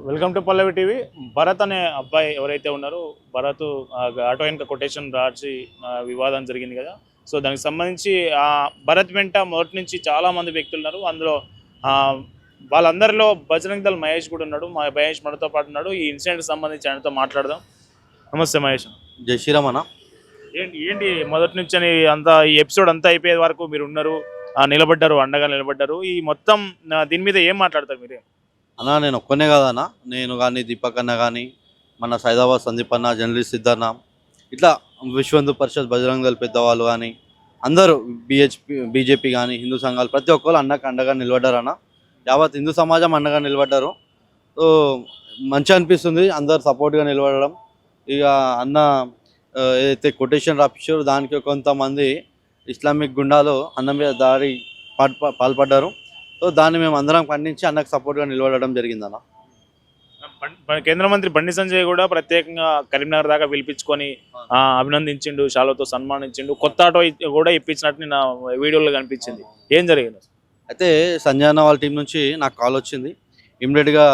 Welcome to Pallavi TV. Bharat అనే అబ్బాయి ఎవరైతే ఉన్నారో భరత్ ఆటో వెనక కొటేషన్ రాసి వివాదం జరిగింది కదా. సో దానికి సంబంధించి భరత్ వెంట మొదటి నుంచి చాలామంది వ్యక్తులు ఉన్నారు. అందులో వాళ్ళందరిలో బజరంగ్ దళ్ మహేష్ కూడా ఉన్నాడు. మహేష్ మనతో పాటు ఉన్నాడు. ఈ ఇన్సిడెంట్కి సంబంధించి ఆయనతో మాట్లాడదాం. నమస్తే మహేష్. జై శ్రీరామ్ అన్న. ఏంటి మొదటి నుంచి అంతా ఈ ఎపిసోడ్ అంతా అయిపోయే వరకు మీరు ఉన్నారు, నిలబడ్డారు, అండగా నిలబడ్డారు. ఈ మొత్తం దీని మీద ఏం మాట్లాడతారు మీరే? అన్న నేను ఒక్కనే కాదన్న, నేను కానీ దీపక్ అన్న కానీ మన సైదాబాద్ సందీప్ అన్న, జర్నలిస్ట్ సిద్ధన్న, ఇట్లా విశ్వ హిందూ పరిషత్ బజరంగ్ దళ్ పెద్దవాళ్ళు కానీ అందరూ బీజేపీ కానీ హిందూ సంఘాలు ప్రతి ఒక్కరు అన్నకు అండగా నిలబడ్డారు అన్న. యావత్ హిందూ సమాజం అండగా నిలబడ్డారు. సో మంచిగా అనిపిస్తుంది అందరు సపోర్ట్గా నిలబడడం. ఇక అన్న ఏదైతే కొటేషన్ రాపించారో దానికి కొంతమంది ఇస్లామిక్ గుండాలు అన్న మీద దాడి పాల్పడ్డారు. సో దాన్ని మేము అందరం ఖండించి అన్నకు సపోర్ట్గా నిలబడడం జరిగిందన్న. కేంద్ర మంత్రి బండి సంజయ్ కూడా ప్రత్యేకంగా కరీంనగర్ దాకా పిలిపించుకొని అభినందించిండు, షాలోతో సన్మానించిండు, కొత్త ఆటో కూడా ఇప్పించినట్టు నా వీడియోలో కనిపించింది. ఏం జరిగింది? అయితే సంజయ్ అన్న వాళ్ళ టీం నుంచి నాకు కాల్ వచ్చింది. ఇమ్మీడియట్గా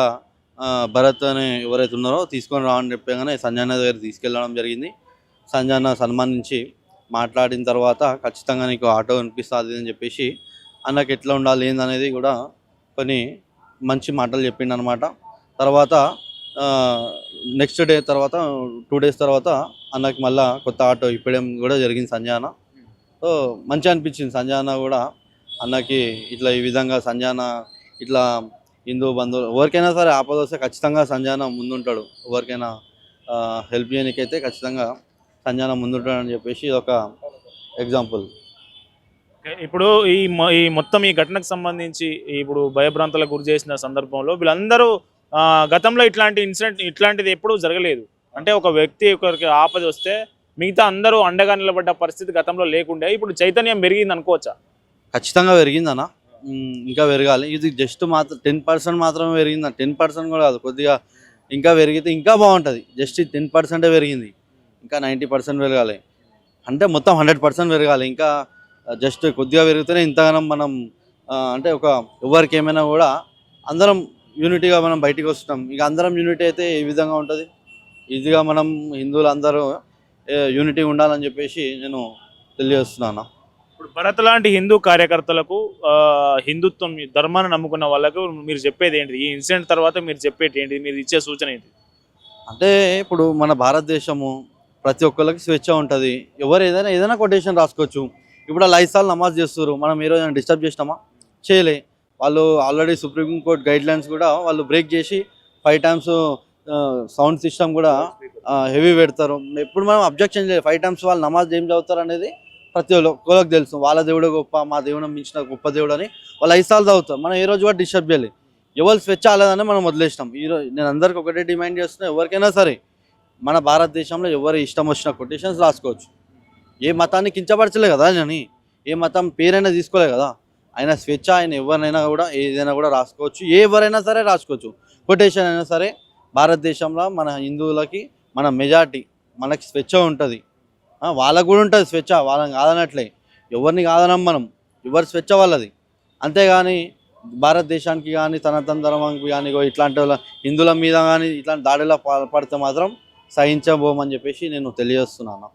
భరత్ అని ఎవరైతే ఉన్నారో తీసుకొని రావని చెప్పగానే సంజయ్ అన్న దగ్గర తీసుకెళ్ళడం జరిగింది. సంజయ్ అన్న సన్మానించి మాట్లాడిన తర్వాత ఖచ్చితంగా నీకు ఆటో అనిపిస్తుంది అని చెప్పేసి అన్నకి ఎట్లా ఉండాలి ఏందనేది కూడా కొన్ని మంచి మాటలు చెప్పిండు అనమాట. తర్వాత నెక్స్ట్ డే తర్వాత 2 days తర్వాత అన్నకి మళ్ళీ కొత్త ఆటో ఇప్పడం కూడా జరిగింది సంజయ్ అన్న. సో మంచిగా అనిపించింది. సంజయ్ అన్న కూడా అన్నకి ఇట్లా ఈ విధంగా సంజయ్ అన్న ఇట్లా హిందూ బంధువులు ఎవరికైనా సరే ఆపద వస్తే ఖచ్చితంగా సంజయ్ అన్న ముందుంటాడు. ఎవరికైనా హెల్ప్ చేయడానికైతే ఖచ్చితంగా సంజయ్ అన్న ముందుంటాడని చెప్పేసి ఇది ఒక ఎగ్జాంపుల్. ఇప్పుడు ఈ మొత్తం ఈ ఘటనకు సంబంధించి ఇప్పుడు భయభ్రాంతులకు గురి చేసిన సందర్భంలో వీళ్ళందరూ గతంలో ఇట్లాంటిది ఎప్పుడూ జరగలేదు. అంటే ఒక వ్యక్తి ఒకరికి ఆపద వస్తే మిగతా అందరూ అండగా నిలబడ్డ పరిస్థితి గతంలో లేకుండే. ఇప్పుడు చైతన్యం పెరిగింది అనుకోవచ్చా? ఖచ్చితంగా పెరిగిందన్న, ఇంకా పెరగాలి. ఇది జస్ట్ మాత్రం 10% మాత్రమే పెరిగింది. 10% కూడా కాదు, కొద్దిగా ఇంకా పెరిగితే ఇంకా బాగుంటుంది. జస్ట్ 10% పెరిగింది, ఇంకా 90% పెరగాలి. అంటే మొత్తం 100% పెరగాలి. ఇంకా జస్ట్ కొద్దిగా పెరిగితేనే ఇంతగానం మనం అంటే ఒక ఎవరికి ఏమైనా కూడా అందరం యూనిటీగా మనం బయటికి వస్తున్నాం. ఇక అందరం యూనిటీ అయితే ఏ విధంగా ఉంటుంది? ఈజీగా మనం హిందువులు అందరూ యూనిటీ ఉండాలని చెప్పేసి నేను తెలియజేస్తున్నాను. ఇప్పుడు భరత్ లాంటి హిందూ కార్యకర్తలకు, హిందుత్వం ధర్మాన్ని నమ్ముకున్న వాళ్ళకు మీరు చెప్పేది ఏంటి? ఈ ఇన్సిడెంట్ తర్వాత మీరు చెప్పేది ఏంటి? మీరు ఇచ్చే సూచన ఏంటి? అంటే ఇప్పుడు మన భారతదేశము ప్రతి ఒక్కరికి స్వేచ్ఛ ఉంటుంది. ఎవరు ఏదైనా కొటేషన్ రాసుకోవచ్చు. ఇప్పుడు ఆ 5 సార్లు నమాజ్ చేస్తారు, మనం ఏ రోజు డిస్టర్బ్ చేసినామా? చేయలే. వాళ్ళు ఆల్రెడీ సుప్రీంకోర్టు గైడ్లైన్స్ కూడా వాళ్ళు బ్రేక్ చేసి 5 times సౌండ్ సిస్టమ్ కూడా హెవీ పెడతారు. ఎప్పుడు మనం అబ్జెక్షన్ చేయలేదు. 5 times వాళ్ళు నమాజ్ ఏం చదువుతారు అనేది ప్రతి ఒక్కరికి తెలుసు. వాళ్ళ దేవుడు గొప్ప, మా దేవుడు మించిన గొప్ప దేవుడు అని వాళ్ళు 5 సార్లు చదువుతారు. మనం ఏ రోజు కూడా డిస్టర్బ్ చేయలేదు. ఎవరు స్వేచ్ఛ అలేదని మనం వదిలేసినాం. ఈరోజు నేను అందరికి ఒకటే డిమాండ్ చేస్తున్నా, ఎవరికైనా సరే మన భారతదేశంలో ఎవరు ఇష్టం వచ్చిన కొటేషన్స్ రాసుకోవచ్చు. ఏ మతాన్ని కించపరచలే కదా అని, ఏ మతం పేరైనా తీసుకోలే కదా. ఆయన స్వేచ్ఛ, ఆయన ఎవరినైనా కూడా ఏదైనా కూడా రాసుకోవచ్చు. ఎవరైనా సరే రాసుకోవచ్చు. కొటేషన్ అయినా సరే భారతదేశంలో మన హిందువులకి మన మెజార్టీ మనకి స్వేచ్ఛ ఉంటుంది. వాళ్ళకు కూడా ఉంటుంది స్వేచ్ఛ, వాళ్ళని కాదనట్లే. ఎవరిని కాదనం మనం, ఎవరి స్వేచ్ఛ వాళ్ళది. అంతేగాని భారతదేశానికి కానీ సనాతన ధర్మానికి కానీ ఇట్లాంటి హిందువుల మీద కానీ ఇట్లాంటి దాడిలో పాల్పడితే మాత్రం సహించబోమని చెప్పేసి నేను తెలియజేస్తున్నాను.